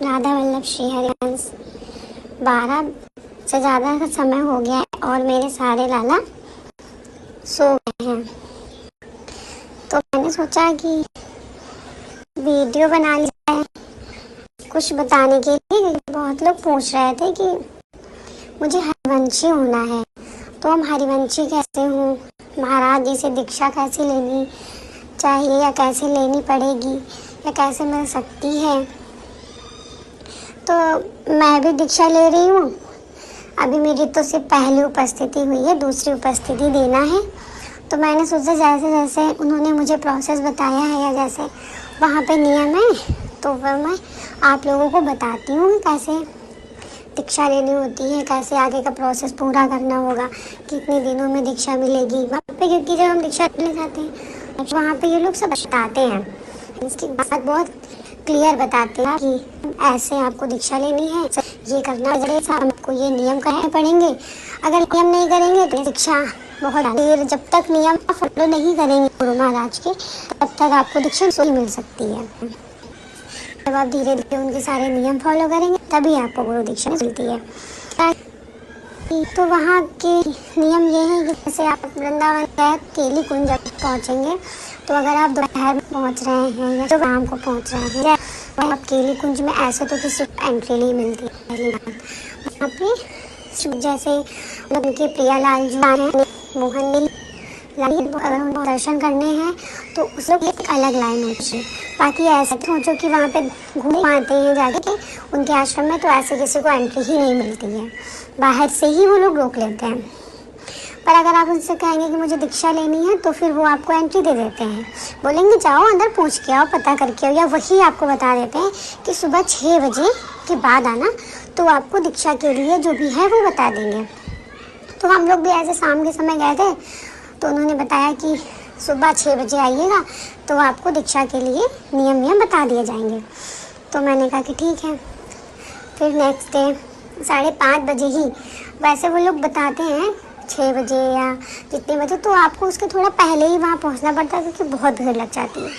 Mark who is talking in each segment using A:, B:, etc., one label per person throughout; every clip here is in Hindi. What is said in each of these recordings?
A: राधा वल्लभ श्री हरिवंश। 12 से ज़्यादा का समय हो गया है और मेरे सारे लाला सो गए हैं। तो मैंने सोचा कि वीडियो बना ली जाए कुछ बताने के लिए। बहुत लोग पूछ रहे थे कि मुझे हरिवंशी होना है, तो हम हरिवंशी कैसे हूँ, महाराज जी से दीक्षा कैसे लेनी चाहिए या कैसे लेनी पड़ेगी या कैसे मिल सकती है। तो मैं भी दीक्षा ले रही हूँ। अभी मेरी तो सिर्फ पहली उपस्थिति हुई है, दूसरी उपस्थिति देना है। तो मैंने सोचा जैसे जैसे उन्होंने मुझे प्रोसेस बताया है या जैसे वहाँ पे नियम है, तो वह मैं आप लोगों को बताती हूँ कैसे दीक्षा लेनी होती है, कैसे आगे का प्रोसेस पूरा करना होगा, कितने दिनों में दीक्षा मिलेगी वहाँ पे। क्योंकि जब हम दीक्षा लेने जाते हैं वहाँ पे ये लोग सब बताते हैं, इसकी बात बहुत क्लियर बताते हैं कि ऐसे आपको दीक्षा लेनी है, ये करना है, आपको ये नियम करने पड़ेंगे। अगर नियम नहीं करेंगे तो दीक्षा बहुत देर, जब तक नियम फॉलो नहीं करेंगे गुरु महाराज के, तब तक आपको दीक्षा नहीं मिल सकती है। जब आप धीरे धीरे उनके सारे नियम फॉलो करेंगे तभी आपको गुरु दीक्षा मिलती है। तो वहाँ के नियम ये हैं कि जैसे आप वृंदावन गए केली कुंज पहुँचेंगे, तो अगर आप दोपहर में पहुँच रहे हैं या शाम को पहुँच रहे हैं, आप केली कुंज में ऐसे तो किसी को एंट्री नहीं मिलती है। पहली बात वहाँ पे जैसे उनके प्रियालाल जो हैं मोहन लाइन, अगर उनको दर्शन करने हैं तो उस लोग एक अलग लाइन होती है। बाकी ऐसे सोचो कि वहाँ पे घूम आते हैं जाके उनके आश्रम में, तो ऐसे किसी को एंट्री ही नहीं मिलती है, बाहर से ही वो लोग रोक लेते हैं। पर अगर आप उनसे कहेंगे कि मुझे दीक्षा लेनी है, तो फिर वो आपको एंट्री दे देते हैं, बोलेंगे जाओ अंदर पूछ के आओ, पता करके आओ, या वही आपको बता देते हैं कि सुबह 6 बजे के बाद आना, तो आपको दीक्षा के लिए जो भी है वो बता देंगे। तो हम लोग भी ऐसे शाम के समय गए थे, तो उन्होंने बताया कि सुबह 6 बजे आइएगा, तो आपको दीक्षा के लिए नियम बता दिए जाएंगे। तो मैंने कहा कि ठीक है। फिर नेक्स्ट डे 5:30 बजे ही, वैसे वो लोग बताते हैं 6 बजे या जितने बजे, तो आपको उसके थोड़ा पहले ही वहाँ पहुँचना पड़ता है क्योंकि बहुत भीड़ लग जाती है।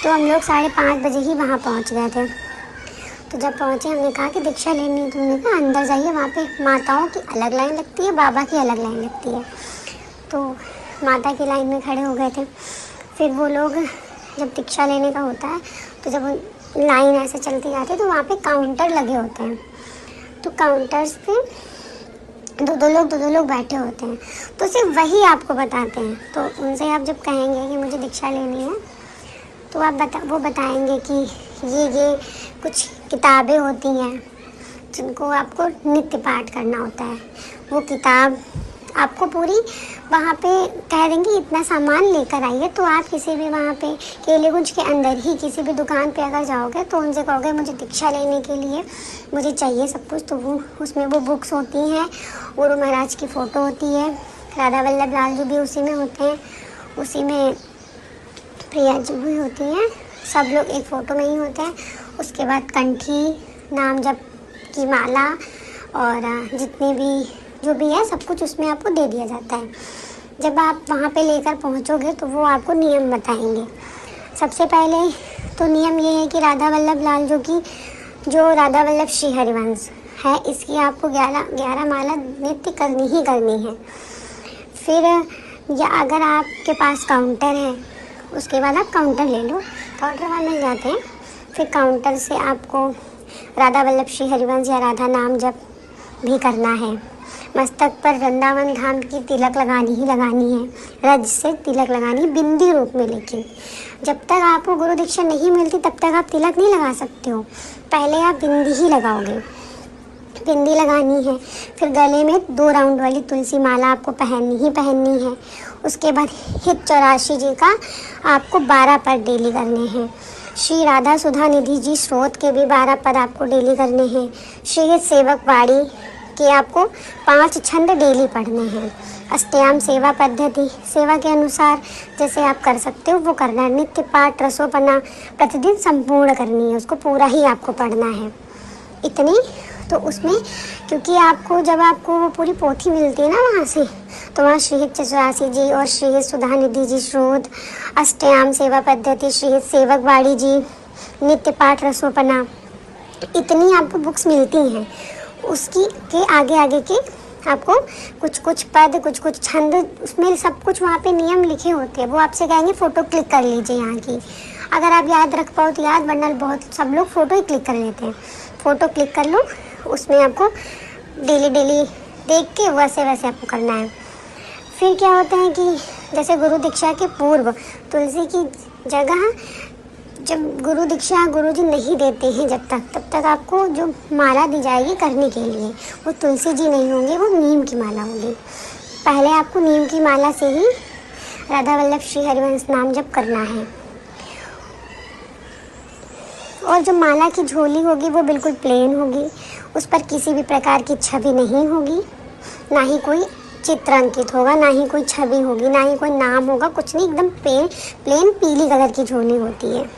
A: तो हम लोग 5:30 बजे ही वहाँ पहुँच गए थे। तो जब पहुँचे हमने कहा कि दीक्षा लेनी है, तो उन्होंने कहा अंदर जाइए, वहाँ पे माताओं की अलग लाइन लगती है, बाबा की अलग लाइन लगती है। तो माता की लाइन में खड़े हो गए थे। फिर वो लोग जब दीक्षा लेने का होता है, तो जब लाइन ऐसे चलती जाती है तो वहाँ पे काउंटर लगे होते हैं, तो काउंटर्स पे दो लोग बैठे होते हैं, तो सिर्फ वही आपको बताते हैं। तो उनसे आप जब कहेंगे कि मुझे दीक्षा लेनी है, तो वो बताएंगे कि ये कुछ किताबें होती हैं जिनको आपको नित्य पाठ करना होता है। वो किताब आपको पूरी वहाँ पे कह देंगे इतना सामान लेकर आइए। तो आप किसी भी वहाँ पे केले कुंज के अंदर ही किसी भी दुकान पे अगर जाओगे, तो उनसे कहोगे मुझे दीक्षा लेने के लिए मुझे चाहिए सब कुछ, तो वो उसमें वो बुक्स होती हैं, गुरु महाराज की फ़ोटो होती है, राधा वल्लभ लाल जी भी उसी में होते हैं, उसी में प्रिया जी भी होती हैं, सब लोग एक फ़ोटो में ही होते हैं। उसके बाद कंठी, नाम जप की माला और जितनी भी जो भी है सब कुछ उसमें आपको दे दिया जाता है। जब आप वहाँ पे लेकर पहुँचोगे तो वो आपको नियम बताएंगे। सबसे पहले तो नियम ये है कि राधा वल्लभ लाल जो राधा वल्लभ श्री हरिवंश है, इसकी आपको 11 माला नित्य करनी ही करनी है। फिर या अगर आपके पास काउंटर है, उसके बाद आप काउंटर ले लो, काउंटर वहाँ मिल जाते हैं। फिर काउंटर से आपको राधा वल्लभ श्री हरिवंश या राधा नाम जप भी करना है। मस्तक पर वृंदावन धाम की तिलक लगानी ही लगानी है, रज से तिलक लगानी है बिंदी रूप में। लेकिन जब तक आपको गुरु दीक्षा नहीं मिलती तब तक आप तिलक नहीं लगा सकते हो, पहले आप बिंदी ही लगाओगे, बिंदी लगानी है। फिर गले में 2 राउंड वाली तुलसी माला आपको पहननी है। उसके बाद हित 84 जी का आपको 12 पद डेली करने हैं। श्री राधा सुधा निधि जी स्रोत के भी 12 पद आपको डेली करने हैं। श्री सेवक वाणी के आपको 5 छंद डेली पढ़ने हैं। अष्टयाम सेवा पद्धति, सेवा के अनुसार जैसे आप कर सकते हो वो करना है। नित्य पाठ रसोपना प्रतिदिन संपूर्ण करनी है, उसको पूरा ही आपको पढ़ना है। इतनी तो उसमें क्योंकि आपको जब आपको वो पूरी पोथी मिलती है ना वहाँ से, तो वहाँ श्री 84 जी और श्री सुधा निधि जी स्रोत, अष्टयाम सेवा पद्धति, श्री सेवक वाणी जी, नित्य पाठ रसोपना, इतनी आपको बुक्स मिलती हैं, उसकी के आगे आगे के आपको कुछ कुछ पद, कुछ कुछ छंद, उसमें सब कुछ वहाँ पे नियम लिखे होते हैं। वो आपसे कहेंगे फ़ोटो क्लिक कर लीजिए यहाँ की। अगर आप याद रख पाओ तो याद, वरना बहुत सब लोग फ़ोटो ही क्लिक कर लेते हैं। फ़ोटो क्लिक कर लो, उसमें आपको डेली डेली देख के वैसे वैसे आपको करना है। फिर क्या होता है कि जैसे गुरु दीक्षा के पूर्व तुलसी की जगह, जब गुरु दीक्षा गुरुजी नहीं देते हैं जब तक, तब तक आपको जो माला दी जाएगी करने के लिए, वो तुलसी जी नहीं होंगे, वो नीम की माला होगी। पहले आपको नीम की माला से ही राधा वल्लभ श्री हरिवंश नाम जप करना है। और जो माला की झोली होगी वो बिल्कुल प्लेन होगी, उस पर किसी भी प्रकार की छवि नहीं होगी, ना ही कोई चित्र अंकित होगा, ना ही कोई छवि होगी, ना ही कोई नाम होगा, कुछ नहीं, एकदम प्लेन पीली कलर की झोली होती है।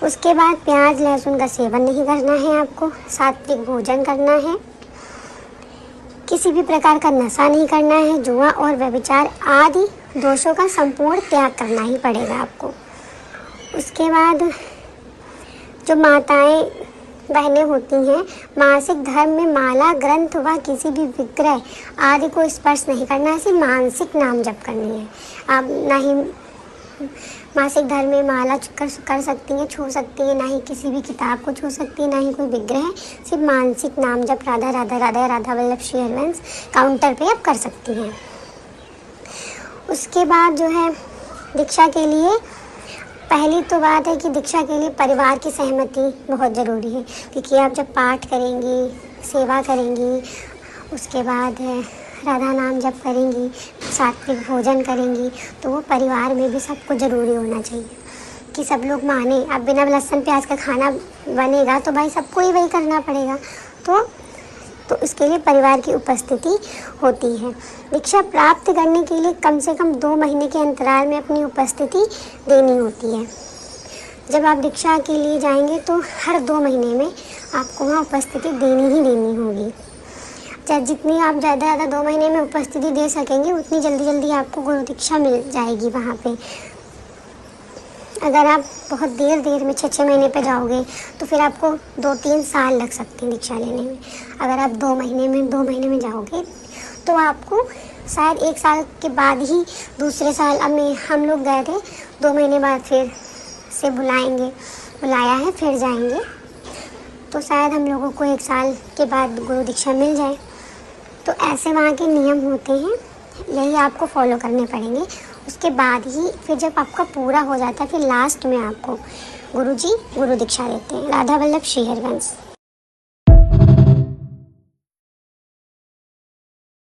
A: उसके बाद प्याज लहसुन का सेवन नहीं करना है आपको, सात्विक भोजन करना है, किसी भी प्रकार का नशा नहीं करना है, जुआ और व्यभिचार आदि दोषों का संपूर्ण त्याग करना ही पड़ेगा आपको। उसके बाद जो माताएं बहनें होती हैं, मासिक धर्म में माला ग्रंथ व किसी भी विग्रह आदि को स्पर्श नहीं करना है, सिर्फ मानसिक नाम जप करनी है। आप ना ही मासिक धर्म में माला कर सकती हैं, छू सकती हैं, ना ही किसी भी किताब को छू सकती हैं, ना ही कोई विग्रह, सिर्फ मानसिक नाम जप राधा राधा राधा राधा वल्लभ श्री हरिवंश काउंटर पे आप कर सकती हैं। उसके बाद जो है दीक्षा के लिए पहली तो बात है कि दीक्षा के लिए परिवार की सहमति बहुत ज़रूरी है, क्योंकि आप जब पाठ करेंगी, सेवा करेंगी, उसके बाद राधा नाम जप करेंगी, सात्विक भोजन करेंगी, तो वो परिवार में भी सबको ज़रूरी होना चाहिए कि सब लोग माने। अब बिना लहसुन प्याज का खाना बनेगा तो भाई सबको ही वही करना पड़ेगा, तो इसके लिए परिवार की उपस्थिति होती है। दीक्षा प्राप्त करने के लिए कम से कम 2 महीने के अंतराल में अपनी उपस्थिति देनी होती है। जब आप दीक्षा के लिए जाएंगे तो हर 2 महीने में आपको वहाँ उपस्थिति देनी ही देनी होगी। चाहे जितनी आप ज़्यादा 2 महीने में उपस्थिति दे सकेंगे, उतनी जल्दी आपको गुरु दीक्षा मिल जाएगी वहाँ पे। अगर आप बहुत देर में 6 महीने पे जाओगे तो फिर आपको 2-3 साल लग सकते हैं दीक्षा लेने में। अगर आप 2 महीने में जाओगे तो आपको शायद 1 साल के बाद ही दूसरे साल, हम लोग गए थे 2 महीने बाद फिर से बुलाया है, फिर जाएंगे, तो शायद हम लोगों को 1 साल के बाद गुरु दीक्षा मिल जाए। तो ऐसे वहाँ के नियम होते हैं, यही आपको फॉलो करने पड़ेंगे। उसके बाद ही फिर जब आपका पूरा हो जाता है, फिर लास्ट में आपको गुरुजी गुरु दीक्षा देते हैं। राधा वल्लभ श्री हरिवंश।